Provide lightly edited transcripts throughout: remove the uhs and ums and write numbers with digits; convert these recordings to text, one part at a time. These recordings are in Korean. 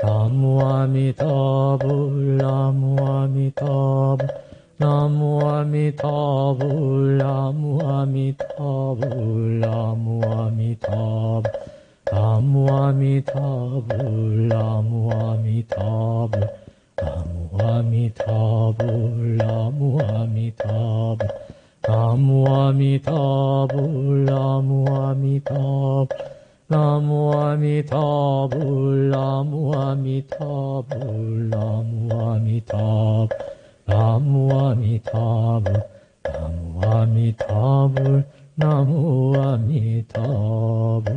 나무 아미타불 나무 아미타불 나무 아미타불 나무 아미타불 나무 아미타불 나무 아미타불 나무 아미타불 나무 아미타불 나무 아미타불 나무 아미타불 나무 아미타불 나무 아미타불 나무 아미타불 나무 아미타불 나무 아미타불 나무 아미타불 나무 아미타불.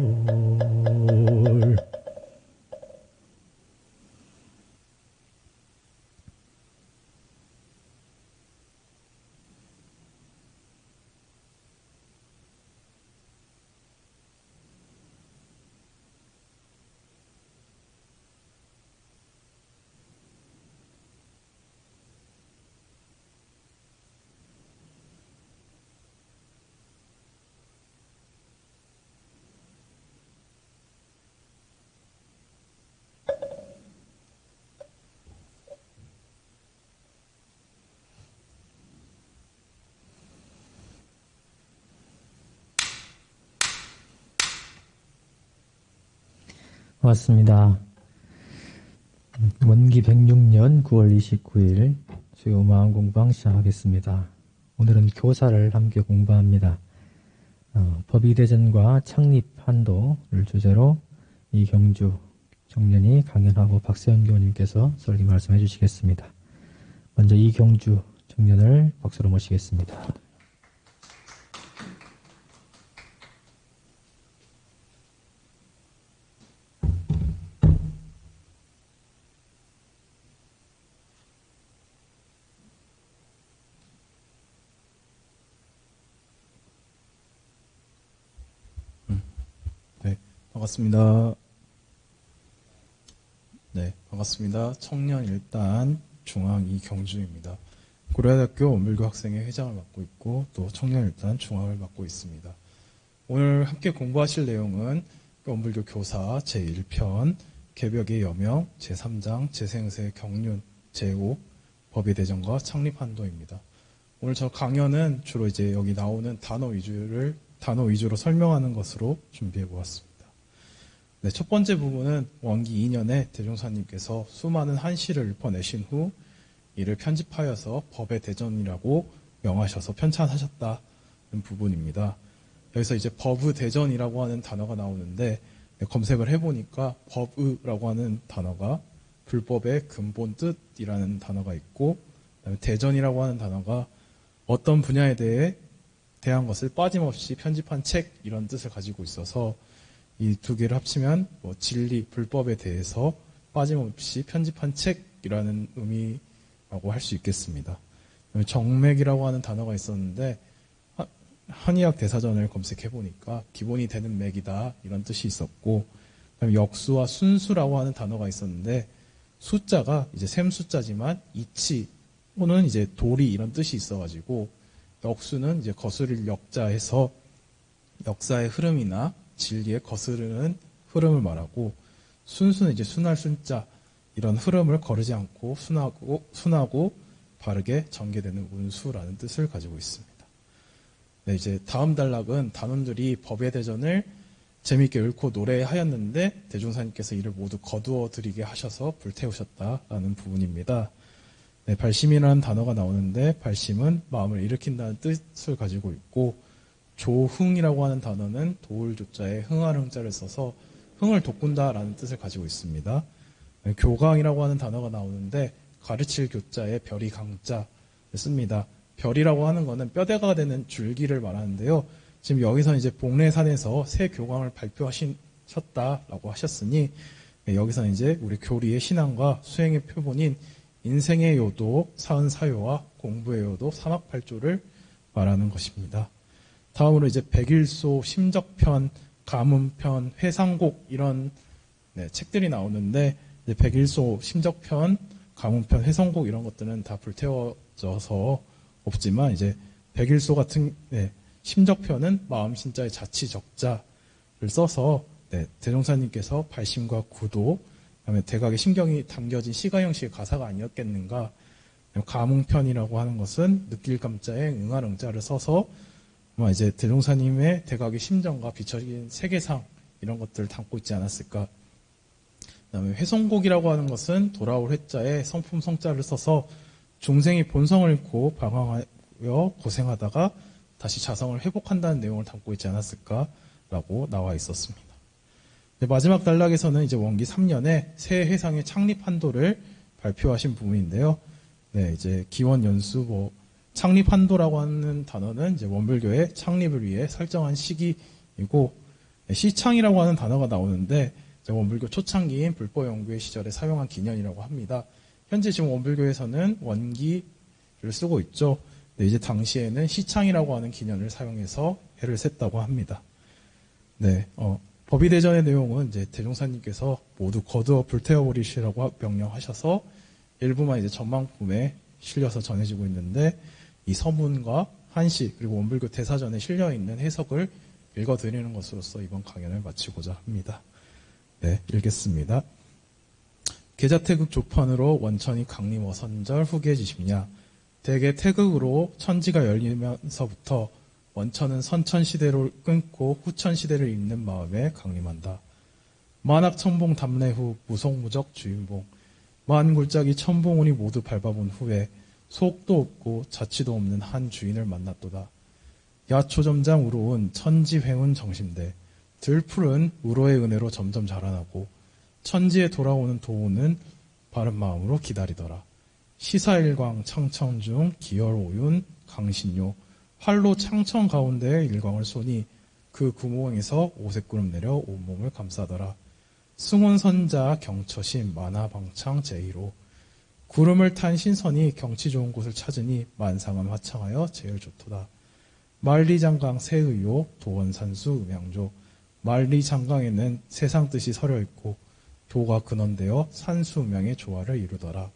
맞습니다. 원기 106년 9월 29일 수요 마음 공방 시작하겠습니다. 오늘은 교사를 함께 공부합니다. 법의대전과 창립한도를 주제로 이경주 청년이 강연하고 박세현 교우님께서 설교 말씀해 주시겠습니다. 먼저 이경주 청년을 박수로 모시겠습니다. 반갑습니다. 네, 반갑습니다. 청년 일단 중앙 이경주입니다. 고려대학교 원불교 학생회 회장을 맡고 있고 또 청년 일단 중앙을 맡고 있습니다. 오늘 함께 공부하실 내용은 원불교 교사 제1편 개벽의 여명 제3장 재생세 경륜 제5 법의대전과 창립한도입니다. 오늘 저 강연은 주로 이제 여기 나오는 단어 위주로 설명하는 것으로 준비해 보았습니다. 네, 첫 번째 부분은 원기 2년에 대종사님께서 수많은 한시를 읊어내신 후 이를 편집하여서 법의 대전이라고 명하셔서 편찬하셨다는 부분입니다. 여기서 이제 법의 대전이라고 하는 단어가 나오는데 검색을 해보니까 법의라고 하는 단어가 불법의 근본 뜻이라는 단어가 있고 그다음에 대전이라고 하는 단어가 어떤 분야에 대한 것을 빠짐없이 편집한 책 이런 뜻을 가지고 있어서 이 두 개를 합치면 진리, 불법에 대해서 빠짐없이 편집한 책이라는 의미라고 할 수 있겠습니다. 정맥이라고 하는 단어가 있었는데 한의학 대사전을 검색해보니까 기본이 되는 맥이다 이런 뜻이 있었고 그다음에 역수와 순수라고 하는 단어가 있었는데 숫자가 이제 셈 숫자지만 이치 또는 이제 도리 이런 뜻이 있어가지고 역수는 이제 거스를 역자해서 역사의 흐름이나 진리에 거스르는 흐름을 말하고 순수는 이제 순할 순자 이런 흐름을 거르지 않고 순하고 바르게 전개되는 운수라는 뜻을 가지고 있습니다. 네, 이제 다음 단락은 단원들이 법의 대전을 재미있게 읊고 노래하였는데 대종사님께서 이를 모두 거두어 드리게 하셔서 불태우셨다라는 부분입니다. 네, 발심이라는 단어가 나오는데 발심은 마음을 일으킨다는 뜻을 가지고 있고 조흥이라고 하는 단어는 도울 조자에 흥할 흥자를 써서 흥을 돋군다라는 뜻을 가지고 있습니다. 교강이라고 하는 단어가 나오는데 가르칠 교자에 별이 강자를 씁니다. 별이라고 하는 것은 뼈대가 되는 줄기를 말하는데요. 지금 여기서 이제 복례산에서 새 교강을 발표하셨다라고 하셨으니 여기서는 이제 우리 교리의 신앙과 수행의 표본인 인생의 요도, 사은사요와 공부의 요도, 사막팔조를 말하는 것입니다. 다음으로 이제 백일소, 심적편, 가문편, 회상곡 이런 책들이 나오는데 이제 백일소, 심적편, 가문편, 회상곡 이런 것들은 다 불태워져서 없지만 이제 백일소 같은 심적편은 마음 신자의 자치 적자를 써서 대종사님께서 발심과 구도, 그다음에 대각의 심경이 담겨진 시가 형식의 가사가 아니었겠는가. 가문편이라고 하는 것은 느낄 감자에 응할 응자를 써서 이제 대종사님의 대각의 심정과 비춰진 세계상 이런 것들을 담고 있지 않았을까. 그다음에 회성곡이라고 하는 것은 돌아올 회자에 성품 성자를 써서 중생이 본성을 잃고 방황하여 고생하다가 다시 자성을 회복한다는 내용을 담고 있지 않았을까라고 나와 있었습니다. 마지막 단락에서는 이제 원기 3년에 새 해상의 창립 한도를 발표하신 부분인데요. 네, 이제 기원 연수 창립 한도라고 하는 단어는 이제 원불교의 창립을 위해 설정한 시기이고, 시창이라고 하는 단어가 나오는데 원불교 초창기인 불법연구회 시절에 사용한 기년이라고 합니다. 현재 지금 원불교에서는 원기를 쓰고 있죠. 네, 이제 당시에는 시창이라고 하는 기년을 사용해서 해를 셌다고 합니다. 네, 법의대전의 내용은 이제 대종사님께서 모두 거두어 불태워버리시라고 명령하셔서 일부만 이제 전망품에 실려서 전해지고 있는데, 이 서문과 한시 그리고 원불교 대사전에 실려 있는 해석을 읽어드리는 것으로서 이번 강연을 마치고자 합니다. 네, 읽겠습니다. 계자태극 조판으로 원천이 강림어 선절 후계지심냐. 대개 태극으로 천지가 열리면서부터 원천은 선천시대를 끊고 후천시대를 잇는 마음에 강림한다. 만학천봉 담례 후 무속무적 주인봉. 만굴짝이 천봉운이 모두 밟아본 후에 속도 없고 자치도 없는 한 주인을 만났도다. 야초점장 우로운 천지회운 정신대. 들풀은 우로의 은혜로 점점 자라나고 천지에 돌아오는 도우는 바른 마음으로 기다리더라. 시사일광 창천중 기열오윤 강신요. 활로 창천 가운데에 일광을 쏘니 그 구멍에서 오색구름 내려 온몸을 감싸더라. 승훈선자 경처심 만화방창 제1호. 구름을 탄 신선이 경치 좋은 곳을 찾으니 만상은 화창하여 제일 좋도다. 만리장강 세의요 도원산수 음양조. 만리장강에는 세상 뜻이 서려 있고 도가 근원되어 산수 음양의 조화를 이루더라.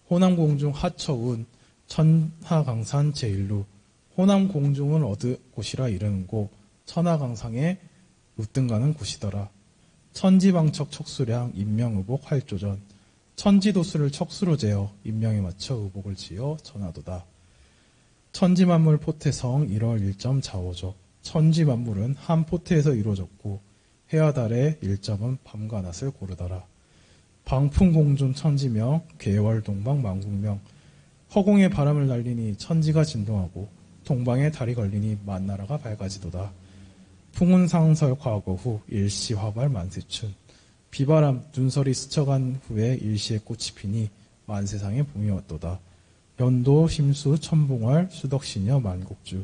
호남공중 하처운 천하강산 제1루. 호남공중은 어느 곳이라 이르는 곳 천하강상에 으뜸가는 곳이더라. 천지방척 척수량 인명의복 활조전. 천지도수를 척수로 재어 인명에 맞춰 의복을 지어 전하도다. 천지만물 포태성 1월 1점 자오적. 천지만물은 한 포태에서 이루어졌고 해와 달의 1점은 밤과 낮을 고르더라. 방풍공중 천지명 괴월동방 만국명. 허공에 바람을 날리니 천지가 진동하고 동방에 달이 걸리니 만나라가 밝아지도다. 풍운상설 과거 후 일시화발 만세춘. 비바람 눈설이 스쳐간 후에 일시에 꽃이 피니 만세상에 봄이 왔도다. 연도 심수 천봉월 수덕시녀 만국주.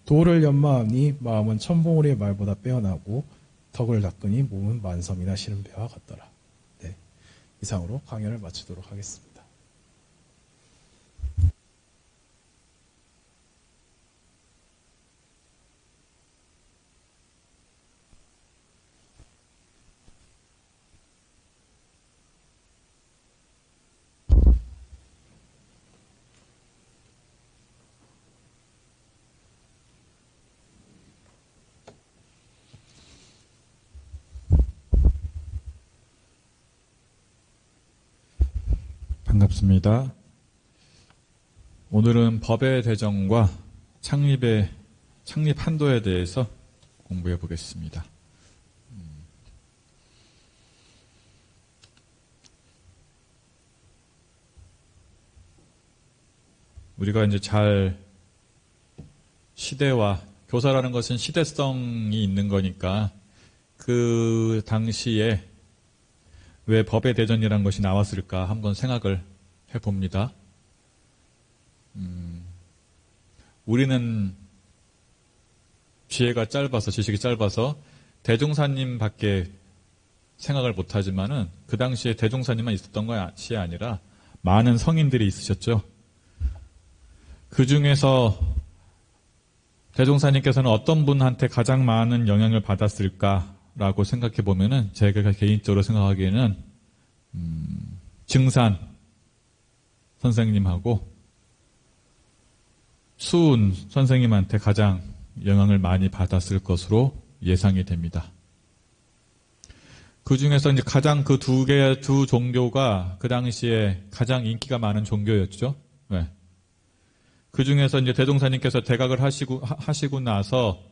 도를 연마하니 마음은 천봉우리의 말보다 빼어나고 덕을 닦으니 몸은 만섬이나 시름배와 같더라. 네, 이상으로 강연을 마치도록 하겠습니다. 반갑습니다. 오늘은 법의 대정과 창립 한도에 대해서 공부해 보겠습니다. 우리가 이제 잘 시대와 교사라는 것은 시대성이 있는 거니까 그 당시에 왜 법의 대전이라는 것이 나왔을까 한번 생각을 해봅니다. 우리는 지혜가 짧아서 지식이 짧아서 대종사님밖에 생각을 못하지만은 그 당시에 대종사님만 있었던 것이 아니라 많은 성인들이 있으셨죠. 그 중에서 대종사님께서는 어떤 분한테 가장 많은 영향을 받았을까라고 생각해 보면은 제가 개인적으로 생각하기에는 증산 선생님하고 수은 선생님한테 가장 영향을 많이 받았을 것으로 예상이 됩니다. 그 중에서 이제 가장 그 두 종교가 그 당시에 가장 인기가 많은 종교였죠. 네. 그 중에서 이제 대종사님께서 대각을 하시고 나서,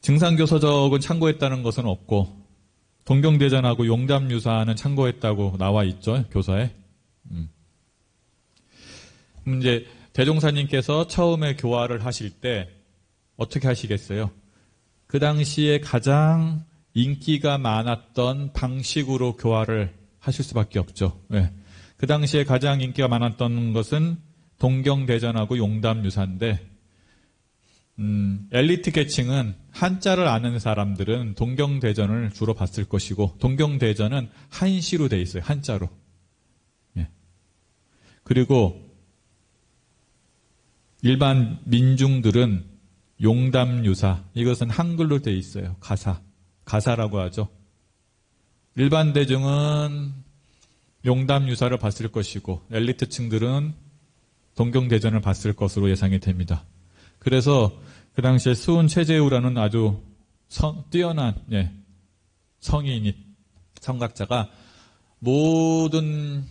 증산교서적은 참고했다는 것은 없고, 동경대전하고 용담유사는 참고했다고 나와 있죠, 교사에. 그럼 이제 대종사님께서 처음에 교화를 하실 때 어떻게 하시겠어요? 그 당시에 가장 인기가 많았던 방식으로 교화를 하실 수밖에 없죠. 네. 그 당시에 가장 인기가 많았던 것은 동경대전하고 용담유사인데, 엘리트 계층은 한자를 아는 사람들은 동경대전을 주로 봤을 것이고, 동경대전은 한시로 돼 있어요. 한자로. 예. 그리고 일반 민중들은 용담유사, 이것은 한글로 돼 있어요. 가사라고 하죠. 일반 대중은 용담유사를 봤을 것이고, 엘리트층들은 동경대전을 봤을 것으로 예상이 됩니다. 그래서 그 당시에 수은 최재우라는 아주 뛰어난 성인이 성각자가 모든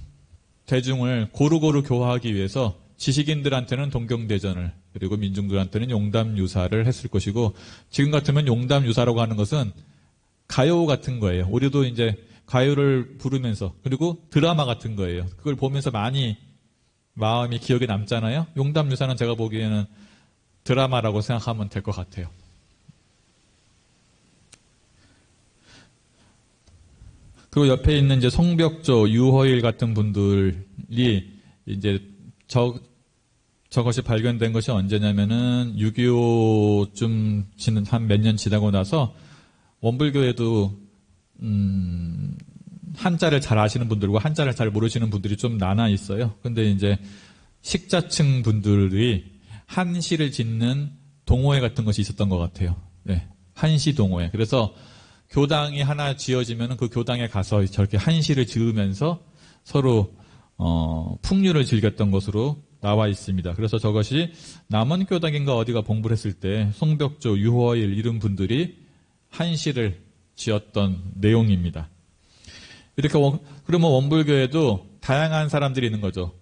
대중을 고루고루 교화하기 위해서 지식인들한테는 동경대전을, 그리고 민중들한테는 용담유사를 했을 것이고, 지금 같으면 용담유사라고 하는 것은 가요 같은 거예요. 우리도 이제 가요를 부르면서, 그리고 드라마 같은 거예요. 그걸 보면서 많이 마음이 기억에 남잖아요. 용담유사는 제가 보기에는 드라마라고 생각하면 될 것 같아요. 그리고 옆에 있는 이제 송벽조, 유허일 같은 분들이 이제 저것이 발견된 것이 언제냐면은 6.25쯤 지는 한 몇 년 지나고 나서 원불교에도 한자를 잘 아시는 분들과 한자를 잘 모르시는 분들이 좀 나눠 있어요. 근데 이제 식자층 분들이 한시를 짓는 동호회 같은 것이 있었던 것 같아요. 네. 한시 동호회. 그래서 교당이 하나 지어지면 그 교당에 가서 저렇게 한시를 지으면서 서로 풍류를 즐겼던 것으로 나와 있습니다. 그래서 저것이 남원교당인가 어디가 봉부를 했을 때 송벽조, 유허일 이런 분들이 한시를 지었던 내용입니다. 이렇게 그러면 원불교에도 다양한 사람들이 있는 거죠.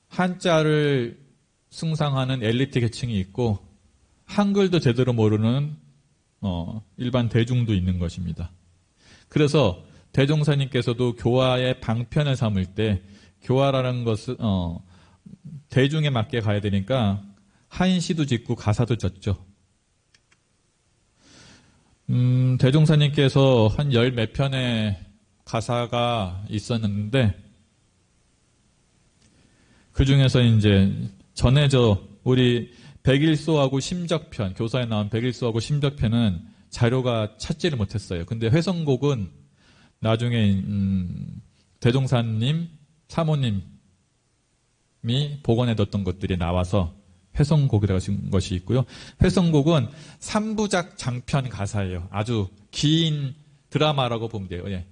한자를 숭상하는 엘리트 계층이 있고, 한글도 제대로 모르는 일반 대중도 있는 것입니다. 그래서 대종사님께서도 교화의 방편을 삼을 때, 교화라는 것은 대중에 맞게 가야 되니까 한시도 짓고 가사도 졌죠. 대종사님께서 한 10몇 편의 가사가 있었는데, 그 중에서 이제 전해져 우리 백일소하고 심적편, 교사에 나온 백일소하고 심적편은 자료가 찾지를 못했어요. 근데 회성곡은 나중에 대종사님 사모님이 복원해뒀던 것들이 나와서 회성곡이라고 하신 것이 있고요. 회성곡은 3부작 장편 가사예요. 아주 긴 드라마라고 보면 돼요. 예.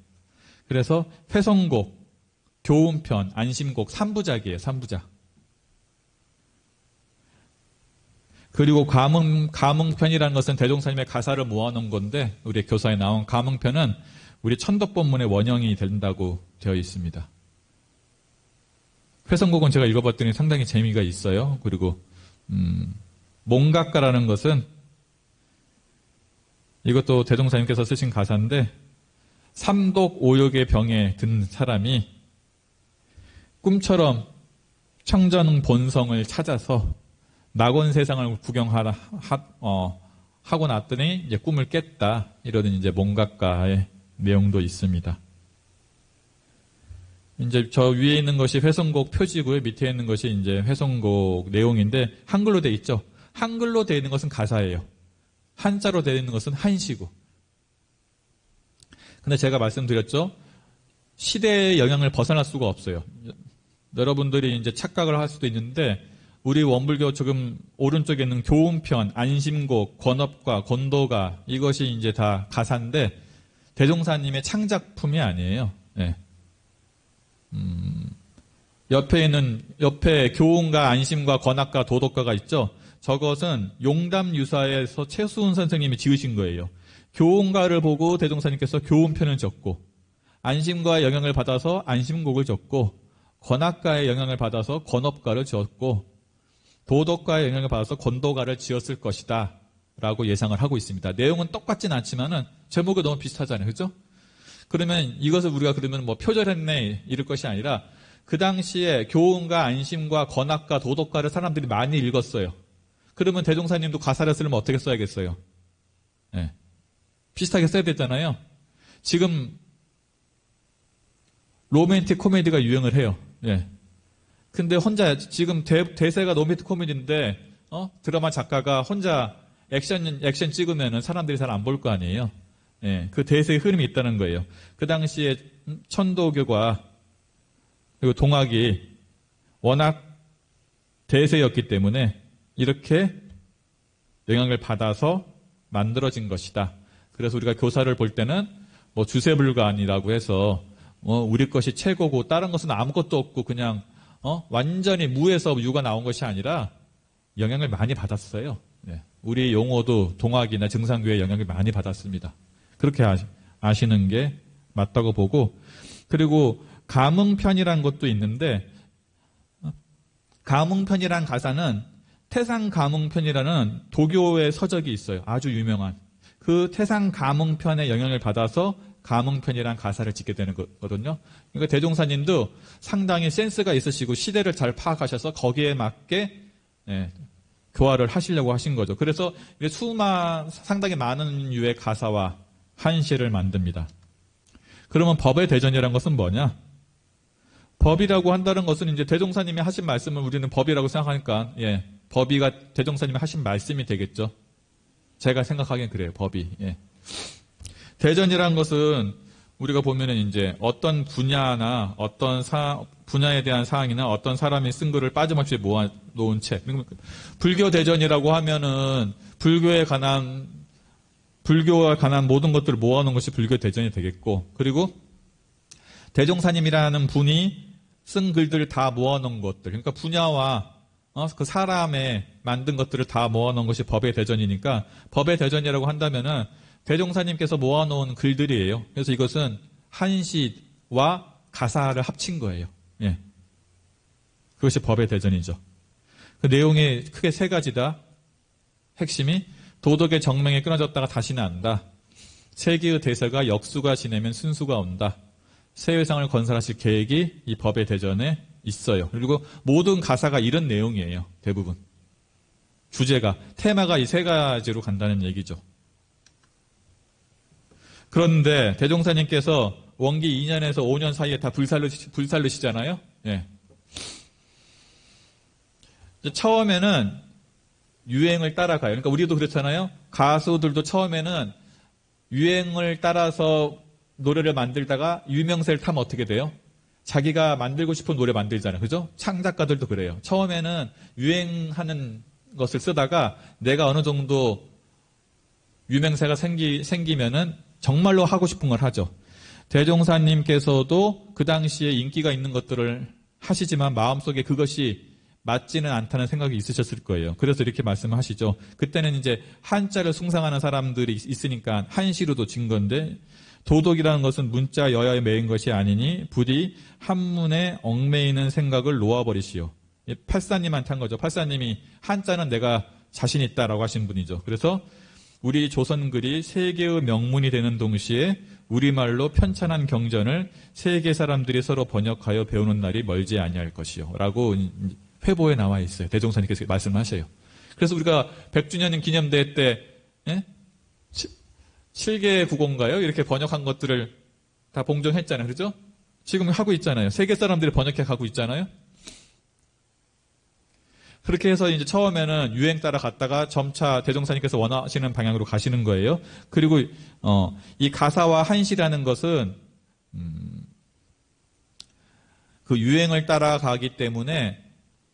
그래서 회성곡, 교훈편, 안심곡 3부작이에요. 3부작. 그리고 가문편이라는 것은 대종사님의 가사를 모아놓은 건데, 우리 교사에 나온 가문편은 우리 천덕본문의 원형이 된다고 되어 있습니다. 회성곡은 제가 읽어봤더니 상당히 재미가 있어요. 그리고 몽각가라는 것은 이것도 대종사님께서 쓰신 가사인데, 삼독 오욕의 병에 든 사람이 꿈처럼 청전 본성을 찾아서 낙원 세상을 하고 났더니 이제 꿈을 깼다. 이러는 이제 몽각가의 내용도 있습니다. 이제 저 위에 있는 것이 회성곡 표지고요. 밑에 있는 것이 이제 회성곡 내용인데, 한글로 돼 있죠. 한글로 돼 있는 것은 가사예요. 한자로 돼 있는 것은 한시고. 근데 제가 말씀드렸죠. 시대의 영향을 벗어날 수가 없어요. 여러분들이 이제 착각을 할 수도 있는데, 우리 원불교 지금 오른쪽에 있는 교훈편, 안심곡, 권업가, 권도가, 이것이 이제 다 가사인데 대종사님의 창작품이 아니에요. 네. 옆에 교훈가, 안심가, 권학가, 도덕가가 있죠. 저것은 용담유사에서 최수훈 선생님이 지으신 거예요. 교훈가를 보고 대종사님께서 교훈편을 적고, 안심가의 영향을 받아서 안심곡을 적고, 권학가의 영향을 받아서 권업가를 지었고, 도덕가의 영향을 받아서 권도가를 지었을 것이다 라고 예상을 하고 있습니다. 내용은 똑같진 않지만은 제목이 너무 비슷하잖아요. 그죠? 그러면 이것을 우리가 그러면 뭐 표절했네 이럴 것이 아니라, 그 당시에 교훈가, 안심가, 권학가, 도덕가를 사람들이 많이 읽었어요. 그러면 대종사님도 가사를 쓰려면 어떻게 써야겠어요? 네. 비슷하게 써야 됐잖아요. 지금 로맨틱 코미디가 유행을 해요. 예. 근데 혼자 지금 대세가 로맨틱 코미디인데 드라마 작가가 혼자 액션 찍으면은 사람들이 잘 안 볼 거 아니에요. 예. 그 대세의 흐름이 있다는 거예요. 그 당시에 천도교가 그리고 동학이 워낙 대세였기 때문에 이렇게 영향을 받아서 만들어진 것이다. 그래서 우리가 교사를 볼 때는 뭐 주세불가안이라고 해서 우리 것이 최고고 다른 것은 아무것도 없고 그냥 완전히 무에서 유가 나온 것이 아니라 영향을 많이 받았어요. 네. 우리 용어도 동학이나 증상교의 영향을 많이 받았습니다. 그렇게 아시는 게 맞다고 보고, 그리고 감흥편이라는 것도 있는데, 감흥편이란 가사는 태상감흥편이라는 도교의 서적이 있어요. 아주 유명한. 그 태상감흥편의 영향을 받아서 감흥편이란 가사를 짓게 되는 거거든요. 그러니까 대종사님도 상당히 센스가 있으시고 시대를 잘 파악하셔서 거기에 맞게 교화를 하시려고 하신 거죠. 그래서 상당히 많은 유의 가사와 한시를 만듭니다. 그러면 법의 대전이라는 것은 뭐냐? 법이라고 한다는 것은 이제 대종사님이 하신 말씀을 우리는 법이라고 생각하니까, 법이가 대종사님이 하신 말씀이 되겠죠. 제가 생각하기엔 그래요, 법이. 예. 대전이라는 것은 우리가 보면은 이제 어떤 분야나 어떤 분야에 대한 사항이나 어떤 사람이 쓴 글을 빠짐없이 모아놓은 책. 불교 대전이라고 하면은 불교와 관한 모든 것들을 모아놓은 것이 불교 대전이 되겠고, 그리고 대종사님이라는 분이 쓴 글들을 다 모아놓은 것들, 그러니까 분야와 그 사람의 만든 것들을 다 모아놓은 것이 법의 대전이니까 법의 대전이라고 한다면은 대종사님께서 모아놓은 글들이에요. 그래서 이것은 한시와 가사를 합친 거예요. 예. 그것이 법의 대전이죠. 그 내용이 크게 세 가지다. 핵심이 도덕의 정맹에 끊어졌다가 다시 난다. 세기의 대세가 역수가 지내면 순수가 온다. 세회상을 건설하실 계획이 이 법의 대전에 있어요. 그리고 모든 가사가 이런 내용이에요. 대부분. 주제가, 테마가 이 세 가지로 간다는 얘기죠. 그런데 대종사님께서 원기 2년에서 5년 사이에 다 불살르시잖아요. 예. 처음에는 유행을 따라가요. 그러니까 우리도 그렇잖아요. 가수들도 처음에는 유행을 따라서 노래를 만들다가 유명세를 타면 어떻게 돼요? 자기가 만들고 싶은 노래 만들잖아요. 그죠? 창작가들도 그래요. 처음에는 유행하는 것을 쓰다가 내가 어느 정도 유명세가 생기면은 정말로 하고 싶은 걸 하죠. 대종사님께서도 그 당시에 인기가 있는 것들을 하시지만 마음속에 그것이 맞지는 않다는 생각이 있으셨을 거예요. 그래서 이렇게 말씀을 하시죠. 그때는 이제 한자를 숭상하는 사람들이 있으니까 한시로도 진 건데, 도덕이라는 것은 문자 여야에 매인 것이 아니니 부디 한문에 얽매이는 생각을 놓아버리시오. 팔사님한테 한 거죠. 팔사님이 한자는 내가 자신 있다라고 하신 분이죠. 그래서 우리 조선글이 세계의 명문이 되는 동시에 우리말로 편찬한 경전을 세계 사람들이 서로 번역하여 배우는 날이 멀지 아니할 것이요 라고 회보에 나와 있어요. 대종사님께서 말씀하셔요. 그래서 우리가 100주년 기념대회 때 7개 국어인가요? 이렇게 번역한 것들을 다 봉정했잖아요. 그렇죠? 지금 하고 있잖아요. 세계 사람들이 번역해 가고 있잖아요. 그렇게 해서 이제 처음에는 유행 따라 갔다가 점차 대종사님께서 원하시는 방향으로 가시는 거예요. 그리고 이 가사와 한시라는 것은 그 유행을 따라가기 때문에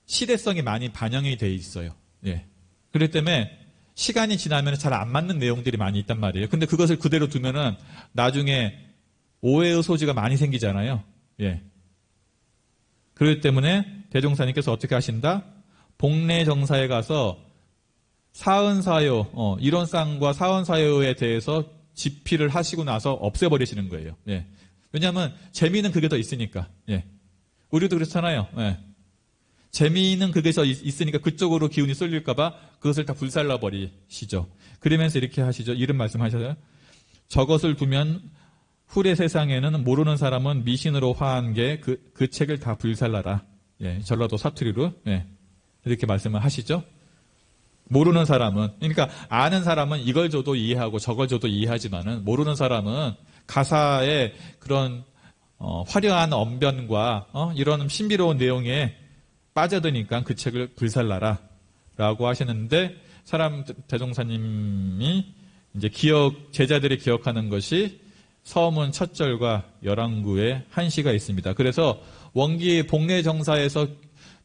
시대성이 많이 반영이 돼 있어요. 예. 그렇기 때문에 시간이 지나면 잘 안 맞는 내용들이 많이 있단 말이에요. 근데 그것을 그대로 두면은 나중에 오해의 소지가 많이 생기잖아요. 예. 그렇기 때문에 대종사님께서 어떻게 하신다? 복례 정사에 가서 사은사요, 이론상과 사은사요에 대해서 집필을 하시고 나서 없애버리시는 거예요. 예. 왜냐하면 재미는 그게 더 있으니까. 예. 우리도 그렇잖아요. 예. 재미는 그게 더 있으니까 그쪽으로 기운이 쏠릴까봐 그것을 다 불살라 버리시죠. 그러면서 이렇게 하시죠. 이런 말씀하셔요. 저것을 두면 후래 세상에는 모르는 사람은 미신으로 화한 게 그 책을 다 불살라라. 예. 전라도 사투리로 예. 이렇게 말씀을 하시죠. 모르는 사람은, 그러니까 아는 사람은 이걸 줘도 이해하고 저걸 줘도 이해하지만은 모르는 사람은 가사의 그런 화려한 언변과 이런 신비로운 내용에 빠져드니까 그 책을 불살라라 라고 하시는데, 대종사님이 이제 제자들이 기억하는 것이 서문 첫 절과 열왕구의 한시가 있습니다. 그래서 원기 복례정사에서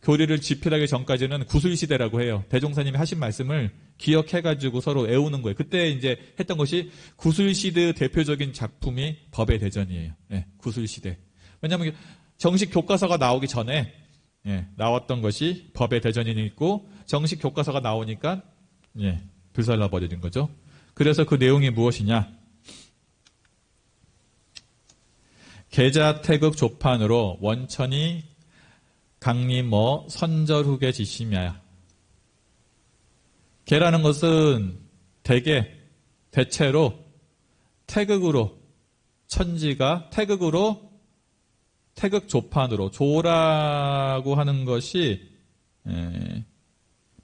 교리를 집필하기 전까지는 구술시대라고 해요. 대종사님이 하신 말씀을 기억해가지고 서로 외우는 거예요. 그때 이제 했던 것이 구술시대 대표적인 작품이 법의 대전이에요. 예, 구술시대. 왜냐하면 정식 교과서가 나오기 전에 나왔던 것이 법의 대전이 있고, 정식 교과서가 나오니까 불살라 버려진 거죠. 그래서 그 내용이 무엇이냐? 계자태극 조판으로 원천이 강림어 선절후계 지심이야. 계라는 것은 대체로 태극으로, 천지가 태극 조판으로, 조라고 하는 것이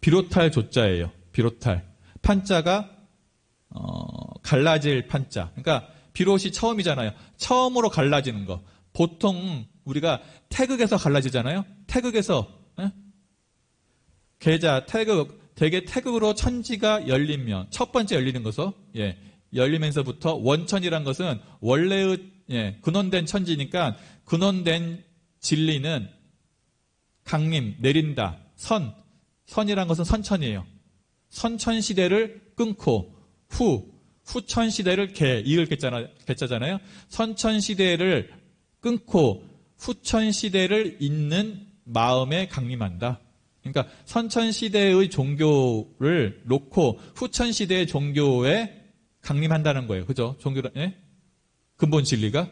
비롯할 조자예요. 비롯할. 판자가 갈라질 판자. 그러니까 비롯이 처음이잖아요. 처음으로 갈라지는 거. 보통 우리가 태극에서 갈라지잖아요. 태극에서 계자, 대개 태극으로 천지가 열리면, 첫 번째 열리는 것은 열리면서부터 원천이란 것은 원래의 근원된 천지니까 근원된 진리는 강림, 내린다. 선이란 것은 선천이에요. 선천 시대를 끊고 후천 시대를 이을 개자잖아요. 선천 시대를 끊고 후천 시대를 잇는 마음에 강림한다. 그러니까 선천 시대의 종교를 놓고 후천 시대의 종교에 강림한다는 거예요. 그죠? 근본 진리가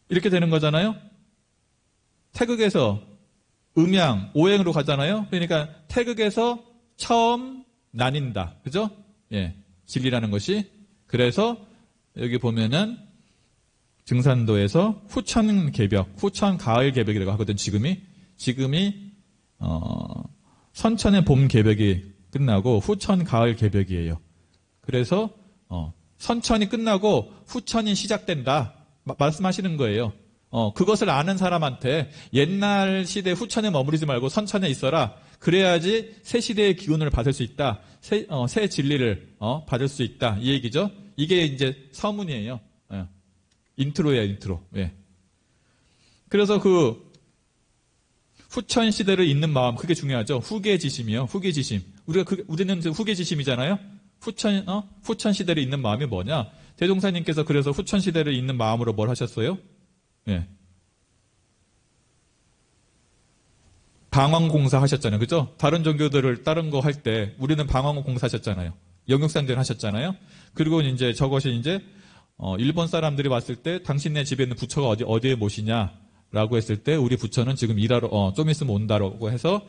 이렇게 되는 거잖아요. 태극에서 음양, 오행으로 가잖아요. 그러니까 태극에서 처음 나뉜다. 그죠? 진리라는 것이. 그래서 여기 보면은 증산도에서 후천 개벽, 후천 가을 개벽이라고 하거든. 지금이 선천의 봄 개벽이 끝나고 후천 가을 개벽이에요. 그래서 선천이 끝나고 후천이 시작된다 말씀하시는 거예요. 그것을 아는 사람한테 옛날 시대 후천에 머무르지 말고 선천에 있어라. 그래야지 새 시대의 기운을 받을 수 있다. 새 진리를 받을 수 있다. 이 얘기죠. 이게 이제 서문이에요. 인트로예요, 인트로. 그래서 그 후천 시대를 잇는 마음, 그게 중요하죠. 후계지심이요. 후계지심. 우리는 후계지심이잖아요. 후천 시대를 잇는 마음이 뭐냐? 대종사님께서 그래서 후천 시대를 잇는 마음으로 뭘 하셨어요? 방황공사 하셨잖아요. 그죠? 다른 종교들을 다른 거 할 때 우리는 방황공사 하셨잖아요. 영육상전 하셨잖아요. 그리고 이제 저것이 이제 일본 사람들이 왔을 때 당신네 집에 있는 부처가 어디에 모시냐라고 했을 때 우리 부처는 지금 일하러 좀 있으면 온다라고 해서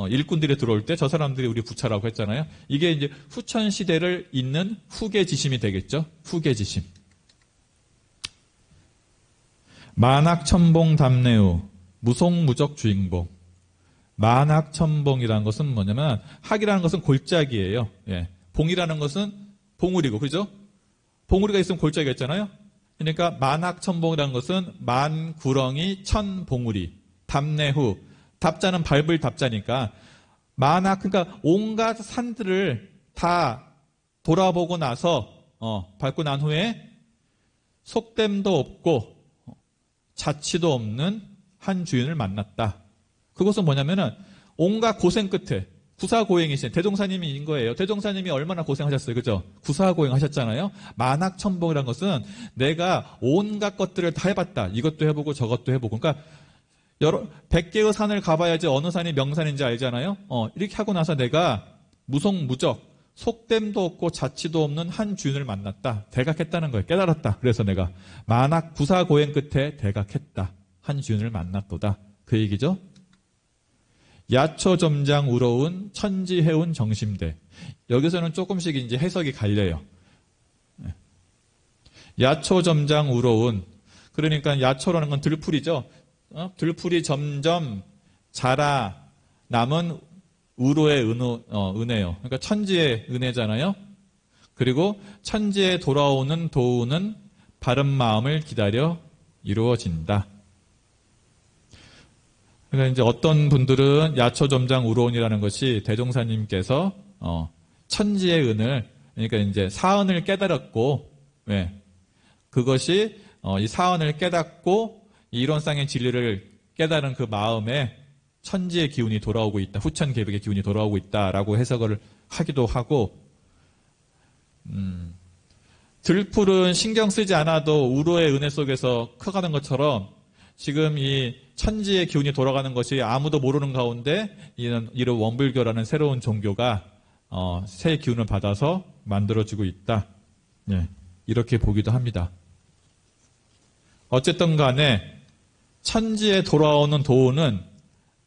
일꾼들이 들어올 때 저 사람들이 우리 부처라고 했잖아요. 이게 이제 후천 시대를 잇는 후계지심이 되겠죠. 후계지심. 만학천봉 담내우 무송무적 주인봉. 만학천봉이라는 것은 뭐냐면 학이라는 것은 골짜기예요. 봉이라는 것은 봉우리고, 그죠? 봉우리가 있으면 골짜기가 있잖아요. 그러니까 만학천봉이라는 것은 만구렁이 천봉우리. 답내후. 답자는 밟을 답자니까 그러니까 온갖 산들을 다 돌아보고 나서 밟고 난 후에 속됨도 없고 자취도 없는 한 주인을 만났다. 그것은 뭐냐면은 온갖 고생 끝에 구사고행이신 대종사님인 거예요. 대종사님이 얼마나 고생하셨어요. 그죠? 구사고행 하셨잖아요. 만학천봉이라는 것은 내가 온갖 것들을 다 해봤다. 이것도 해보고 저것도 해보고. 그러니까 100개의 산을 가봐야지 어느 산이 명산인지 알잖아요. 이렇게 하고 나서 내가 무송무적, 속됨도 없고 자치도 없는 한 주인을 만났다. 대각했다는 거예요. 깨달았다. 그래서 내가 만악 구사고행 끝에 대각했다. 한 주인을 만났도다. 그 얘기죠. 야초점장 우러운 천지해운 정심대. 여기서는 조금씩 이제 해석이 갈려요. 야초점장 우러운, 그러니까 야초라는 건 들풀이죠. 들풀이 점점 자라 남은 우로의 은혜요. 그러니까 천지의 은혜잖아요. 그리고 천지에 돌아오는 도우는 바른 마음을 기다려 이루어진다. 그러니까 이제 어떤 분들은 야초점장 우로운이라는 것이 대종사님께서 천지의 은을, 그러니까 이제 사은을 깨달았고, 그것이 이 사은을 깨닫고 이론상의 진리를 깨달은 그 마음에 천지의 기운이 돌아오고 있다. 후천 계백의 기운이 돌아오고 있다라고 해석을 하기도 하고, 들풀은 신경 쓰지 않아도 우로의 은혜 속에서 커가는 것처럼 지금 이 천지의 기운이 돌아가는 것이 아무도 모르는 가운데 이런 원불교라는 새로운 종교가 새 기운을 받아서 만들어지고 있다. 이렇게 보기도 합니다. 어쨌든 간에 천지에 돌아오는 도우는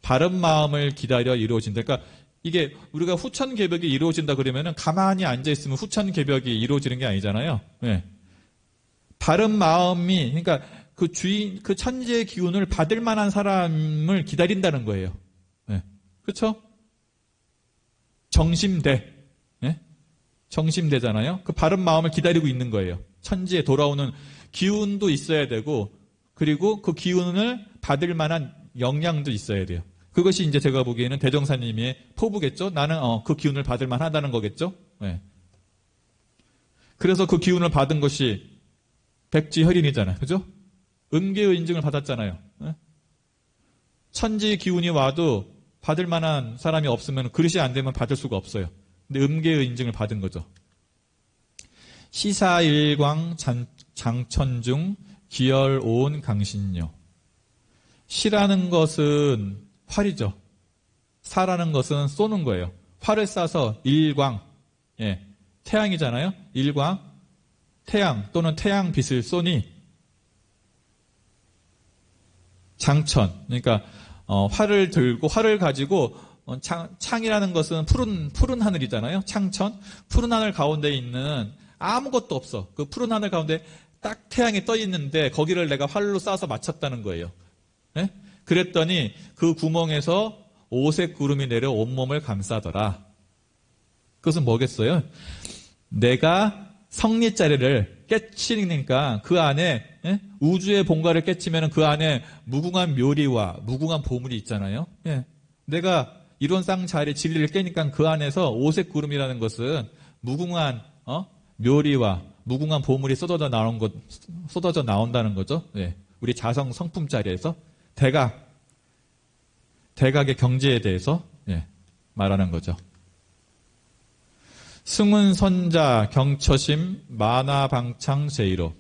바른 마음을 기다려 이루어진다. 그러니까 이게 우리가 후천개벽이 이루어진다 그러면은 가만히 앉아있으면 후천개벽이 이루어지는 게 아니잖아요. 바른 마음이, 그러니까 그 주인, 그 천지의 기운을 받을 만한 사람을 기다린다는 거예요. 그렇죠? 정심대. 정심대잖아요. 그 바른 마음을 기다리고 있는 거예요. 천지에 돌아오는 기운도 있어야 되고, 그리고 그 기운을 받을 만한 역량도 있어야 돼요. 그것이 이제 제가 보기에는 대종사님의 포부겠죠? 나는 그 기운을 받을 만하다는 거겠죠? 그래서 그 기운을 받은 것이 백지혈인이잖아요. 그죠? 음계의 인증을 받았잖아요. 천지 기운이 와도 받을 만한 사람이 없으면 그릇이 안 되면 받을 수가 없어요. 근데 음계의 인증을 받은 거죠. 시사일광 장천중 기열온 강신녀. 시라는 것은 활이죠. 사라는 것은 쏘는 거예요. 활을 쏴서 일광, 태양이잖아요. 일광, 태양 또는 태양빛을 쏘니 장천, 그러니까 활을 들고 활을 가지고 창이라는 것은 푸른 하늘이잖아요. 창천, 푸른 하늘 가운데 있는 아무것도 없어. 그 푸른 하늘 가운데 딱 태양이 떠 있는데 거기를 내가 활로 쏴서 맞췄다는 거예요. 그랬더니 그 구멍에서 오색 구름이 내려 온몸을 감싸더라. 그것은 뭐겠어요? 내가 성리자리를 깨치니까 그 안에 우주의 본가를 깨치면 그 안에 무궁한 묘리와 무궁한 보물이 있잖아요. 내가 이론상 자리 진리를 깨니까 그 안에서 오색 구름이라는 것은 무궁한 묘리와 무궁한 보물이 쏟아져 나온다는 거죠. 우리 자성 성품 자리에서 대각의 경지에 대해서 말하는 거죠. 승운선자 경처심 만화방창 제이로.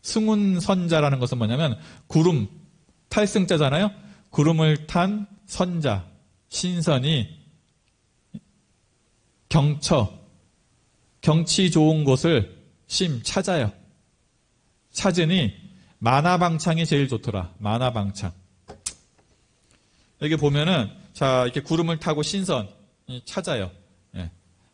승운선자라는 것은 뭐냐면 구름, 탈승자잖아요. 구름을 탄 선자, 신선이 경치 좋은 곳을 찾아요. 찾으니 만화방창이 제일 좋더라. 만화방창. 여기 보면은 자 이렇게 구름을 타고 신선이 찾아요.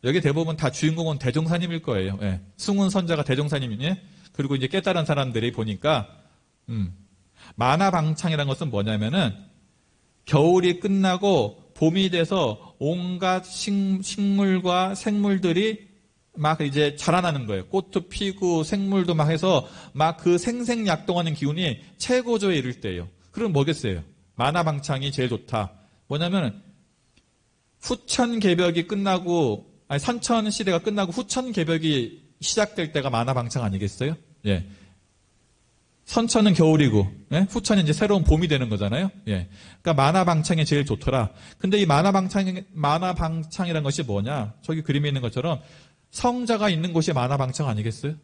여기 대부분 다 주인공은 대종사님일 거예요. 승운선자가 대종사님이니 그리고 이제 깨달은 사람들이 보니까 만화방창이라는 것은 뭐냐면은 겨울이 끝나고 봄이 돼서 온갖 식물과 생물들이 막 이제 자라나는 거예요. 꽃도 피고 생물도 막 해서 막 그 생생약동하는 기운이 최고조에 이를 때예요. 그럼 뭐겠어요? 만화방창이 제일 좋다. 뭐냐면 후천개벽이 끝나고 선천시대가 끝나고 후천개벽이 시작될 때가 만화방창 아니겠어요? 선천은 겨울이고 후천은 이제 새로운 봄이 되는 거잖아요. 그러니까 만화방창이 제일 좋더라. 근데 이 만화방창이라는 것이 뭐냐? 저기 그림에 있는 것처럼 성자가 있는 곳이 만화방창 아니겠어요?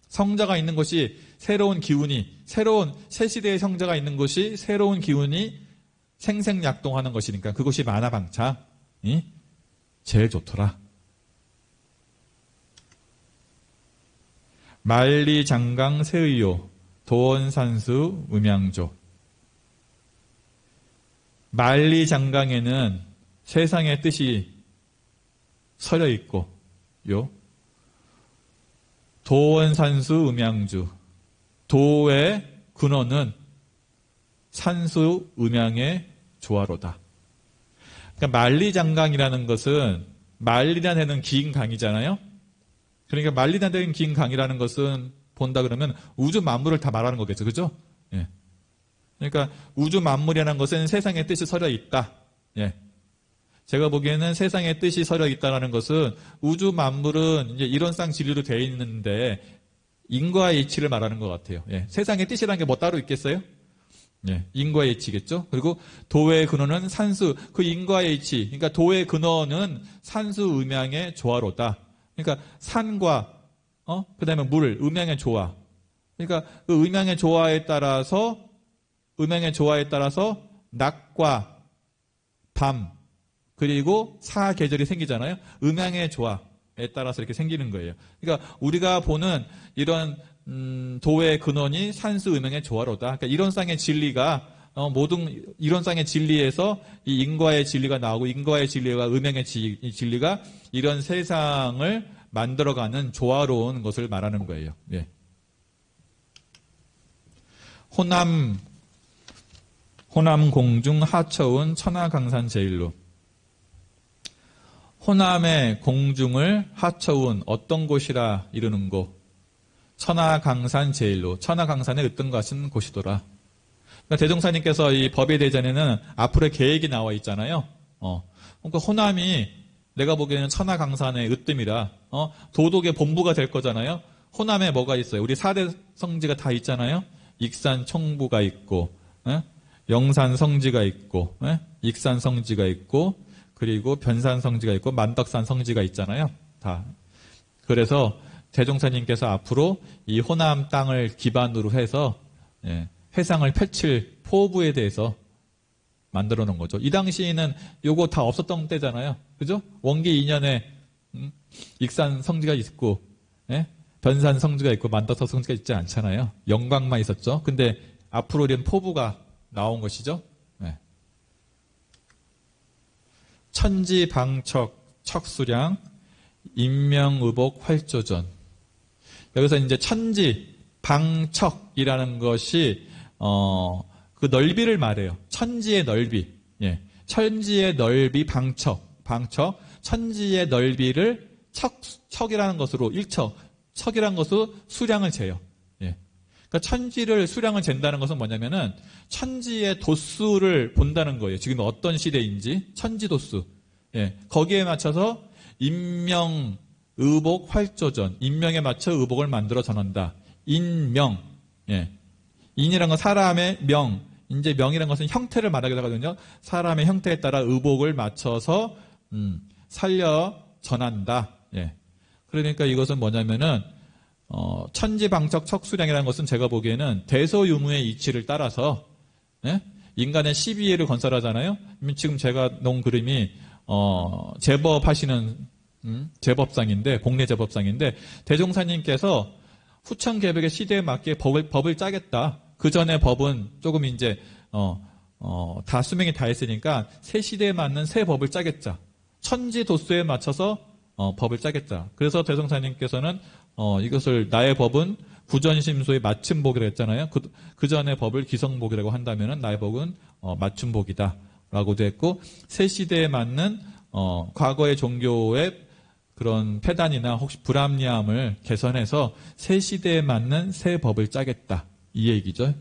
성자가 있는 곳이 새로운 기운이, 새로운 새 시대의 성자가 있는 곳이 새로운 기운이 생생약동하는 것이니까 그것이 만화방창이 제일 좋더라. 만리장강 세의요, 도원산수 음양조. 만리장강에는 세상의 뜻이 서려 있고, 요 도원산수 음양주, 도의 근원은 산수 음양의 조화로다. 그러니까 만리장강이라는 것은 만리란 해는 긴 강이잖아요. 그러니까 만리란 해는 긴 강이라는 것은 본다 그러면 우주 만물을 다 말하는 거겠죠, 그죠? 예. 그러니까 우주 만물이라는 것은 세상의 뜻이 서려 있다. 예. 제가 보기에는 세상의 뜻이 서려 있다는 것은 우주 만물은 이제 이론상 진리로 되어 있는데 인과의 이치를 말하는 것 같아요. 예. 세상의 뜻이라는 게 뭐 따로 있겠어요? 예. 인과의 이치겠죠. 그리고 도의 근원은 산수, 그 인과의 이치, 그러니까 도의 근원은 산수 음양의 조화로다. 그러니까 산과 그다음에 물, 음양의 조화. 그러니까 그 음양의 조화에 따라서 낮과 밤 그리고 사계절이 생기잖아요. 음양의 조화에 따라서 이렇게 생기는 거예요. 그러니까 우리가 보는 이런 도의 근원이 산수 음양의 조화로다. 그러니까 이론상의 진리가 모든 이론상의 진리에서 이 인과의 진리가 나오고 인과의 진리와 음양의 진리가 이런 세상을 만들어가는 조화로운 것을 말하는 거예요. 예. 호남 공중 하처운 천하강산 제일로. 호남의 공중을 하처운 어떤 곳이라 이르는고 천하강산 제일로. 천하강산에 으뜸 가신 곳이더라. 그러니까 대종사님께서 이 법의 대전에는 앞으로의 계획이 나와 있잖아요. 그러니까 호남이 내가 보기에는 천하강산의 으뜸이라 도덕의 본부가 될 거잖아요. 호남에 뭐가 있어요? 우리 4대 성지가 다 있잖아요. 익산 총부가 있고 영산 성지가 있고 익산 성지가 있고 그리고 변산 성지가 있고 만덕산 성지가 있잖아요. 다. 그래서 대종사님께서 앞으로 이 호남 땅을 기반으로 해서 회상을 펼칠 포부에 대해서 만들어 놓은 거죠. 이 당시에는 요거 다 없었던 때잖아요. 그죠? 원기 2년에 익산 성지가 있고 변산 성지가 있고 만덕산 성지가 있지 않잖아요. 영광만 있었죠. 근데 앞으로 된 포부가 나온 것이죠. 천지방척 척수량 인명의복 활조전. 여기서 이제 천지 방척이라는 것이 그 넓이를 말해요. 천지의 넓이. 예. 천지의 넓이 방척. 천지의 넓이를 척이라는 것으로 척이라는 것으로 수량을 재요. 예. 그러니까 천지를 수량을 잰다는 것은 뭐냐면은 천지의 도수를 본다는 거예요. 지금 어떤 시대인지 천지 도수. 예. 거기에 맞춰서 인명 의복 활조전. 인명에 맞춰 의복을 만들어 전한다. 인명. 예. 인이라는 건 사람의 명. 이제 명이라는 것은 형태를 말하게 되거든요. 사람의 형태에 따라 의복을 맞춰서 살려 전한다. 예. 그러니까 이것은 뭐냐면은 천지방척 척수량이라는 것은 제가 보기에는 대소유무의 이치를 따라서 인간의 12회를 건설하잖아요. 지금 제가 놓은 그림이 제법하시는 제법상인데 공례 제법상인데 대종사님께서 후천개벽의 시대에 맞게 법을 짜겠다. 그 전에 법은 조금 이제 다 수명이 다 했으니까 새 시대에 맞는 새 법을 짜겠자. 천지 도수에 맞춰서 법을 짜겠자. 그래서 대종사님께서는 이것을 나의 법은 구전심소의 맞춤복이라고 했잖아요. 그 전에 법을 기성복이라고 한다면은 나의 법은 맞춤복이다라고도 했고 새 시대에 맞는 과거의 종교의 그런 폐단이나 혹시 불합리함을 개선해서 새 시대에 맞는 새 법을 짜겠다. 이 얘기죠.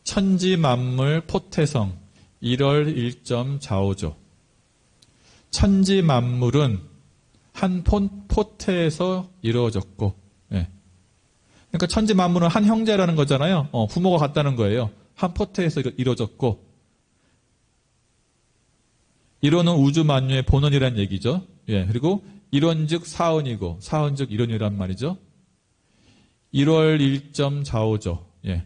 천지 만물 포태성 1월 1점 좌우조. 천지 만물은 한 포태에서 이루어졌고, 예. 그러니까 천지 만물은 한 형제라는 거잖아요. 부모가 같다는 거예요. 한 포태에서 이루어졌고, 이론은 우주 만유의 본원이란 얘기죠. 예. 그리고 이론즉 사원이고, 사원즉 이론이란 말이죠. 1월 1점 좌우조. 예.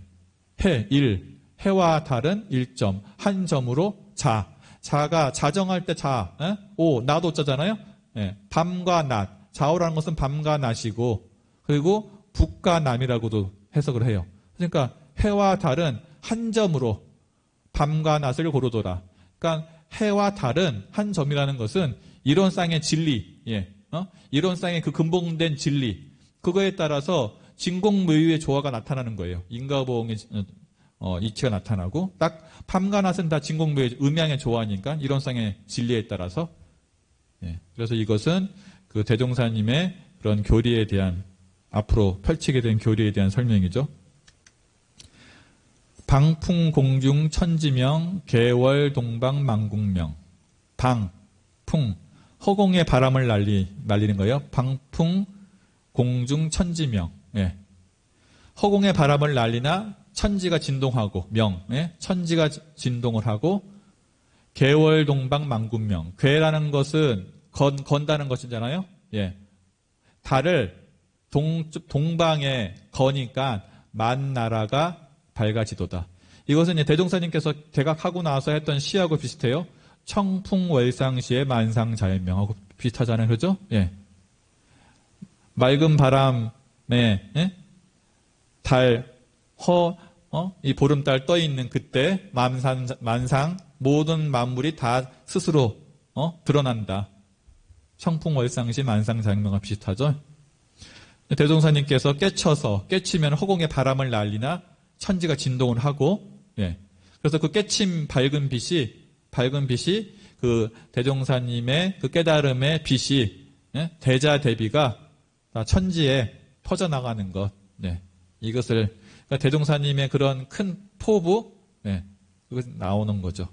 해, 일. 해와 달은 1점. 한 점으로 자. 자가 자정할 때 자. 오, 낮 오자잖아요. 예. 밤과 낮. 좌우라는 것은 밤과 낮이고 그리고 북과 남이라고도 해석을 해요. 그러니까 해와 달은 한 점으로 밤과 낮을 고르더라. 그러니까 해와 달은 한 점이라는 것은 이론상의 진리, 이론상의 그 근본된 진리, 그거에 따라서 진공무유의 조화가 나타나는 거예요. 인과보응의 이치가 나타나고 딱 밤과 낮은 다 진공무유의 음양의 조화니까 이론상의 진리에 따라서. 그래서 이것은 그 대종사님의 그런 교리에 대한 앞으로 펼치게 된 교리에 대한 설명이죠. 방풍공중 천지명 개월동방 망국명. 방, 풍, 허공에 바람을 날리는 거예요. 방풍 공중 천지명. 허공에 바람을 날리나 천지가 진동하고 명, 천지가 진동을 하고 개월동방 망국명. 괴라는 것은 건다는 것이잖아요. 달을 동방에 거니까 만나라가 밝아지도다. 이것은 대종사님께서 개각하고 나서 했던 시하고 비슷해요. 청풍월상시의 만상자연명하고 비슷하잖아요. 그렇죠? 맑은 바람에 이 보름달 떠 있는 그때 만상 모든 만물이 다 스스로 드러난다. 청풍월상시 만상자연명과 비슷하죠. 대종사님께서 깨치면 허공에 바람을 날리나 천지가 진동을 하고, 그래서 그 깨침 밝은 빛이 그 대종사님의 그 깨달음의 빛이, 대자대비가 다 천지에 퍼져나가는 것, 이것을, 그러니까 대종사님의 그런 큰 포부, 그것이 나오는 거죠.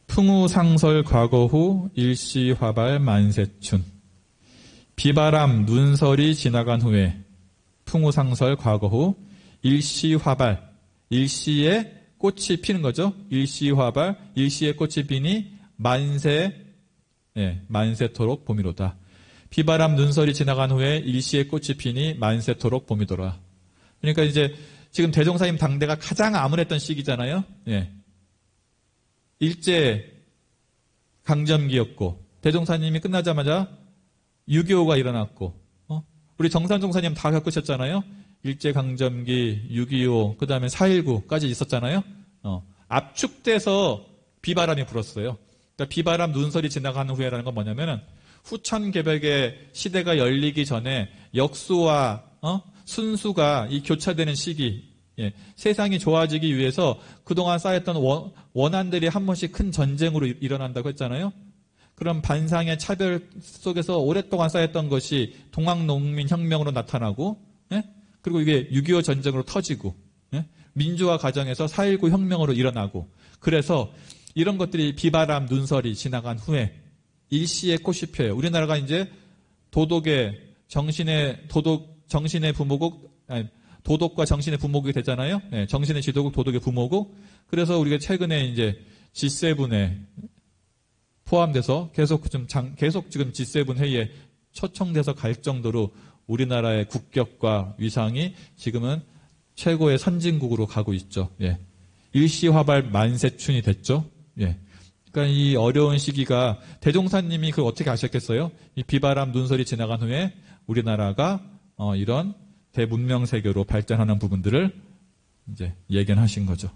풍우상설 과거후 일시화발 만세춘. 비바람 눈설이 지나간 후에 풍우상설 과거후 일시화발, 일시에 꽃이 피는 거죠. 일시화발, 일시에 꽃이 피니 만세토록 봄이로다. 비바람 눈설이 지나간 후에 일시에 꽃이 피니 만세토록 봄이더라. 그러니까 이제 지금 대종사님 당대가 가장 암울했던 시기잖아요. 일제 강점기였고 대종사님이 끝나자마자 6.25가 일어났고 우리 정산종사님 다 겪으셨잖아요. 일제 강점기, 6.25, 그 다음에 4.19까지 있었잖아요. 압축돼서 비바람이 불었어요. 그러니까 비바람 눈설이 지나가는 후에라는 건 뭐냐면은 후천개벽의 시대가 열리기 전에 역수와 순수가 이 교차되는 시기, 세상이 좋아지기 위해서 그동안 쌓였던 원한들이 한 번씩 큰 전쟁으로 일어난다고 했잖아요. 그런 반상의 차별 속에서 오랫동안 쌓였던 것이 동학농민혁명으로 나타나고, 그리고 이게 6.25 전쟁으로 터지고, 민주화 과정에서 4.19 혁명으로 일어나고, 그래서 이런 것들이 비바람 눈설이 지나간 후에 일시에 꽃이 펴요. 우리나라가 이제 정신의 부모국, 도덕과 정신의 부모국이 됐잖아요. 정신의 지도국, 도덕의 부모국. 그래서 우리가 최근에 이제 G7에 포함돼서 계속 지금 G7 회의에 초청돼서 갈 정도로 우리나라의 국격과 위상이 지금은 최고의 선진국으로 가고 있죠. 일시화발 만세춘이 됐죠. 그러니까 이 어려운 시기가 대종사님이 그걸 어떻게 아셨겠어요? 이 비바람 눈설이 지나간 후에 우리나라가 이런 대문명 세계로 발전하는 부분들을 이제 예견하신 거죠.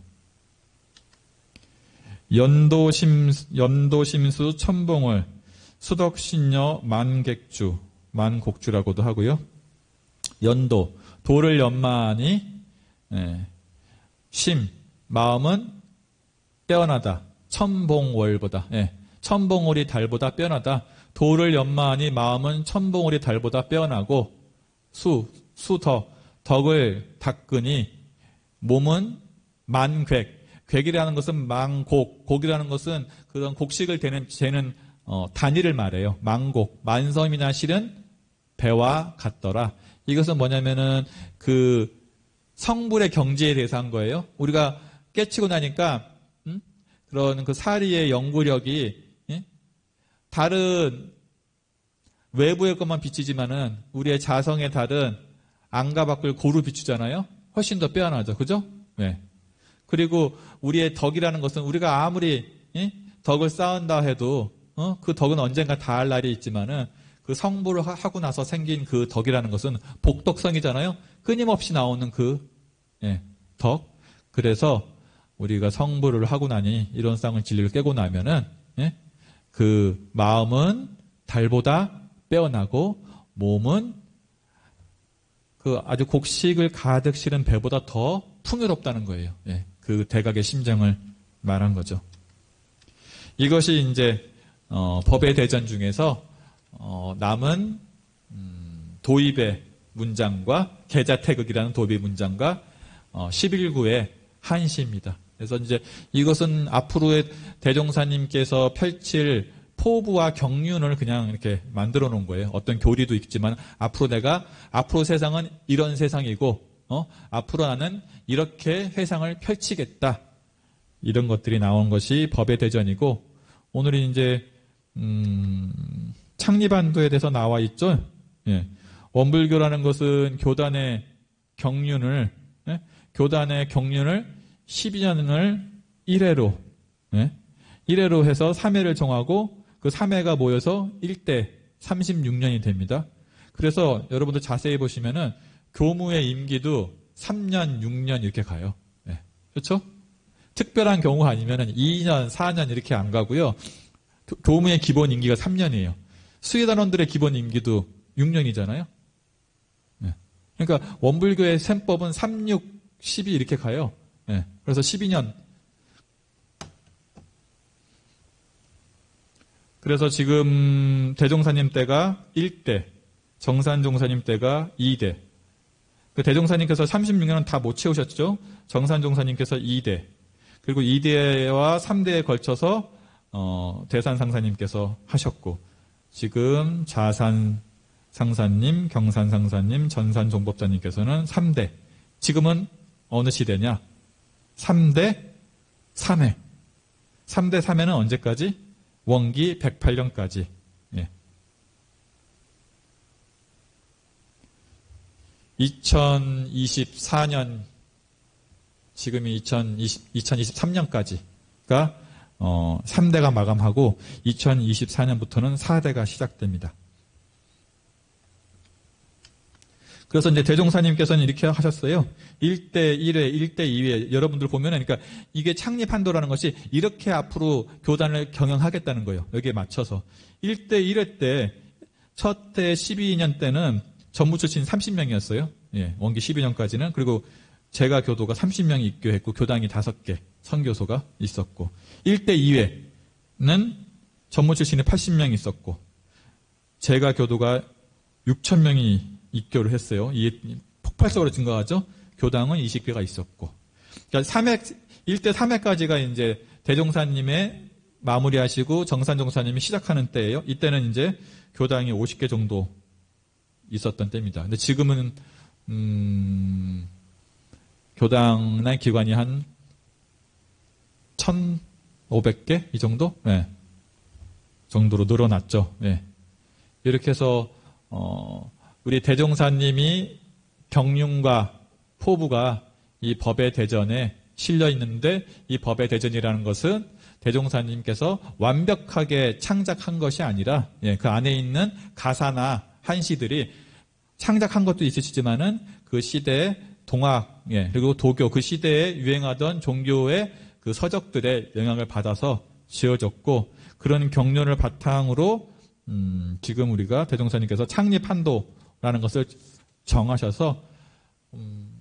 연도심수 천봉을 수덕신녀 만객주, 만곡주라고도 하고요. 도를 연마하니 마음은 빼어나다. 천봉월보다, 천봉월이 달보다 빼어나다. 도를 연마하니 마음은 천봉월이 달보다 빼어나고 덕을 닦으니 몸은 객이라는 것은 곡이라는 것은 그런 곡식을 재는 단위를 말해요. 만섬이나 실은 배와 같더라. 이것은 뭐냐면은 그 성불의 경지에 대해서 한 거예요. 우리가 깨치고 나니까 그런 그 사리의 연구력이 달은 외부의 것만 비치지만은 우리의 자성의 달은 안과 밖을 고루 비추잖아요. 훨씬 더 빼어나죠. 그죠? 그리고 우리의 덕이라는 것은 우리가 아무리 덕을 쌓은다 해도 그 덕은 언젠가 다할 날이 있지만은 그 성불을 하고 나서 생긴 그 덕이라는 것은 복덕성이잖아요. 끊임없이 나오는 그 덕. 그래서 우리가 성불을 하고 나니 이런 쌍을 진리를 깨고 나면은 그 마음은 달보다 빼어나고 몸은 그 아주 곡식을 가득 실은 배보다 더 풍요롭다는 거예요. 그 대각의 심정을 말한 거죠. 이것이 이제 법의 대전 중에서 남은 도입의 문장과 계자태극이라는 도입의 문장과 11구의 한시입니다. 그래서 이제 이것은 앞으로의 대종사님께서 펼칠 포부와 경륜을 그냥 이렇게 만들어 놓은 거예요. 어떤 교리도 있지만 앞으로 세상은 이런 세상이고 앞으로 나는 이렇게 세상을 펼치겠다. 이런 것들이 나온 것이 법의 대전이고 오늘은 이제 창립안도에 대해서 나와 있죠. 원불교라는 것은 교단의 경륜을 12년을 1회로 1회로 해서 3회를 정하고 그 3회가 모여서 1대 36년이 됩니다. 그래서 여러분들 자세히 보시면은 교무의 임기도 3년, 6년 이렇게 가요. 그렇죠? 특별한 경우가 아니면은 2년, 4년 이렇게 안 가고요. 교무의 기본 임기가 3년이에요. 수의단원들의 기본 임기도 6년이잖아요. 그러니까 원불교의 셈법은 3, 6, 12 이렇게 가요. 그래서 12년. 그래서 지금 대종사님 때가 1대, 정산종사님 때가 2대. 그 대종사님께서 36년은 다 못 채우셨죠. 정산종사님께서 2대. 그리고 2대와 3대에 걸쳐서 대산상사님께서 하셨고 지금 자산상사님, 경산상사님, 전산종법자님께서는 3대. 지금은 어느 시대냐? 3대 3회. 3대 3회는 언제까지? 원기 108년까지. 2024년, 지금이 2023년까지가 3대가 마감하고 2024년부터는 4대가 시작됩니다. 그래서 이제 대종사님께서는 이렇게 하셨어요. 1대 1회, 1대 2회. 여러분들 보면은, 그러니까 이게 창립한도라는 것이 이렇게 앞으로 교단을 경영하겠다는 거예요. 여기에 맞춰서. 1대 1회 때, 첫 해 12년 때는 전무 출신 30명이었어요. 원기 12년까지는. 그리고 제가 교도가 30명이 입교했고, 교당이 5개, 선교소가 있었고, 1대 2회는 전무 출신이 80명이 있었고, 제가 교도가 6,000명이 입교를 했어요. 이게 폭발적으로 증가하죠. 교당은 20개가 있었고. 그러니까 1대 3회까지가 이제 대종사님의 마무리하시고 정산종사님이 시작하는 때예요. 이때는 이제 교당이 50개 정도 있었던 때입니다. 근데 지금은 교당의 기관이 한 1,500개 이 정도? 정도로 늘어났죠. 이렇게 해서 우리 대종사님이 경륜과 포부가 이 법의 대전에 실려 있는데 이 법의 대전이라는 것은 대종사님께서 완벽하게 창작한 것이 아니라 그 안에 있는 가사나 한시들이 창작한 것도 있으시지만은 그 시대의 동학 그리고 도교 그 시대에 유행하던 종교의 그 서적들의 영향을 받아서 지어졌고 그런 경륜을 바탕으로 지금 우리가 대종사님께서 창립한도라는 것을 정하셔서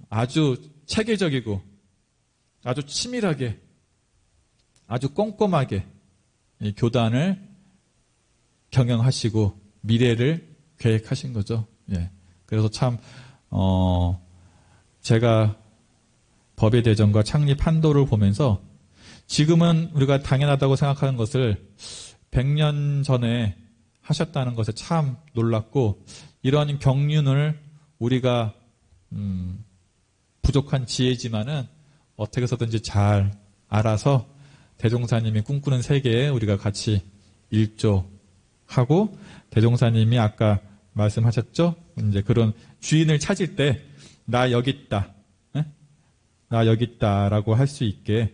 아주 체계적이고 아주 치밀하게 아주 꼼꼼하게 이 교단을 경영하시고 미래를 계획하신 거죠. 그래서 참 제가 법의 대전과 창립한도를 보면서 지금은 우리가 당연하다고 생각하는 것을 100년 전에 하셨다는 것에 참 놀랐고 이런 경륜을 우리가 부족한 지혜지만은 어떻게 해서든지 잘 알아서 대종사님이 꿈꾸는 세계에 우리가 같이 일조하고 대종사님이 아까 말씀하셨죠? 이제 그런 주인을 찾을 때 나 여기 있다. 나 여기 있다라고 할 수 있게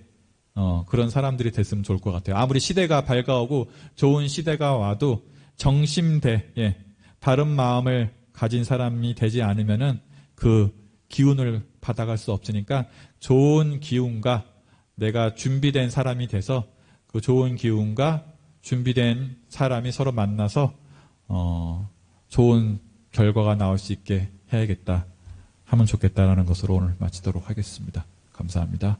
그런 사람들이 됐으면 좋을 것 같아요. 아무리 시대가 밝아오고 좋은 시대가 와도 정심대, 바른 마음을 가진 사람이 되지 않으면은 그 기운을 받아갈 수 없으니까 좋은 기운과 내가 준비된 사람이 돼서 그 좋은 기운과 준비된 사람이 서로 만나서 좋은 결과가 나올 수 있게 해야겠다 하면 좋겠다라는 것으로 오늘 마치도록 하겠습니다. 감사합니다.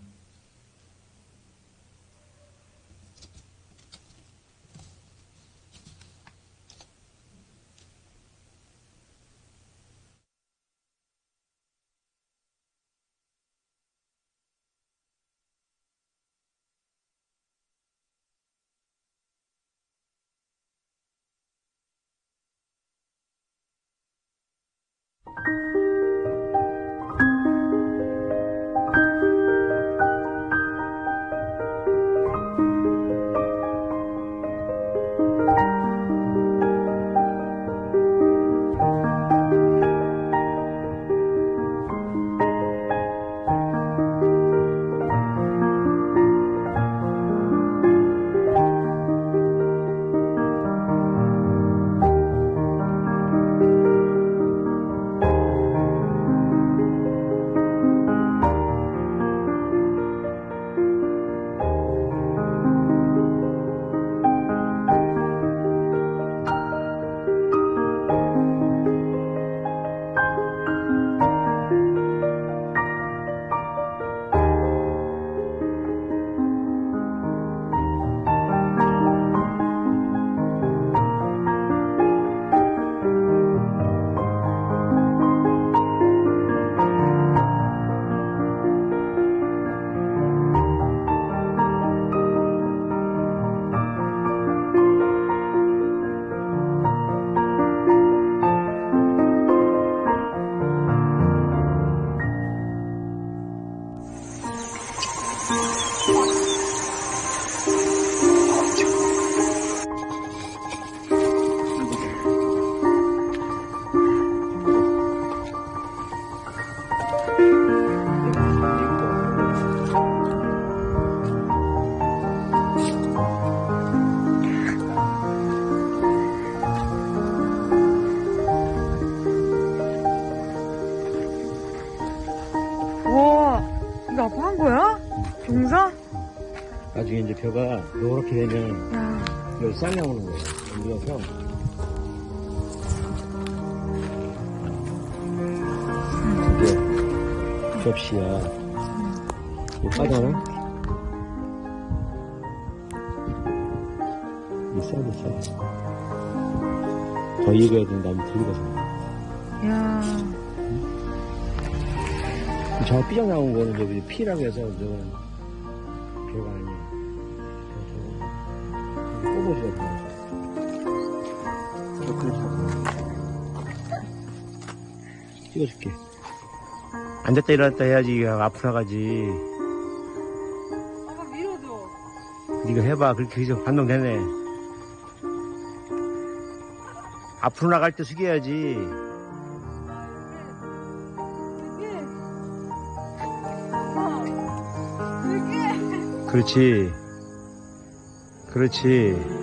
이거 아빠 한 거야? 종사? 나중에 이제 벼가 노랗게 되면 야, 여기 싹 나오는 거예요. 올려서 이게 접시야. 이거 빠져나? 이 싸도 싸. 더 익어야 된다면 더 익어서. 야, 저 삐져 나온 거는 저기 피라고 해서 저거는 벼가 아니에요. 뽑아줘야 돼요. 찍어줄게. 앉았다 일어났다 해야지 앞으로 나가지. 아빠 밀어줘. 네가 해봐. 그렇게 해서 반동되네. 앞으로 나갈 때 숙여야지. 그렇지. 그렇지.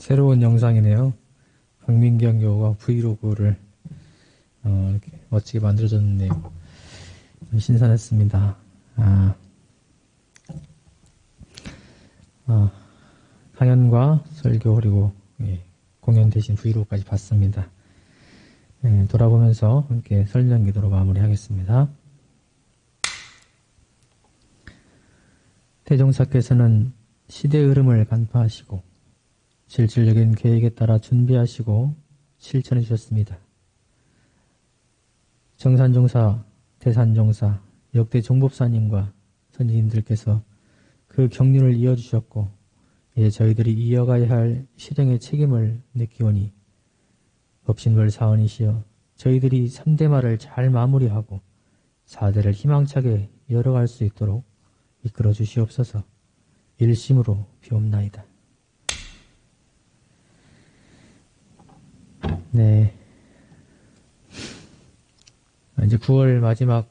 새로운 영상이네요. 박민경 교우가 브이로그를 이렇게 멋지게 만들어줬는데요. 좀 신선했습니다. 강연과 설교 그리고 공연 대신 브이로그까지 봤습니다. 돌아보면서 함께 설령 기도로 마무리하겠습니다. 대종사께서는 시대의 흐름을 간파하시고 실질적인 계획에 따라 준비하시고 실천해 주셨습니다. 정산종사, 대산종사, 역대 종법사님과 선지인들께서 그 경륜을 이어주셨고 이제 저희들이 이어가야 할 실행의 책임을 느끼오니 법신벌 사원이시여 저희들이 3대말을 잘 마무리하고 4대를 희망차게 열어갈 수 있도록 이끌어 주시옵소서. 일심으로 비옵나이다. 네. 이제 9월 마지막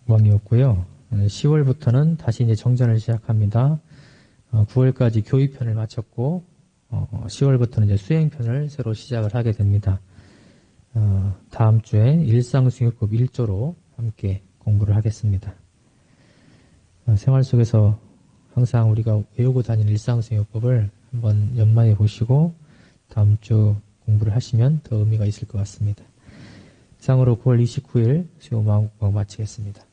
수목왕이었고요. 10월부터는 다시 이제 정전을 시작합니다. 9월까지 교육편을 마쳤고 10월부터는 이제 수행편을 새로 시작을 하게 됩니다. 다음 주에 일상수행법 1조로 함께 공부를 하겠습니다. 생활 속에서 항상 우리가 외우고 다니는 일상수행법을 한번 연마해 보시고 다음 주 공부를 하시면 더 의미가 있을 것 같습니다. 이상으로 9월 29일 수요 마음공부 마치겠습니다.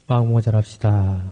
마음공부 잘합시다.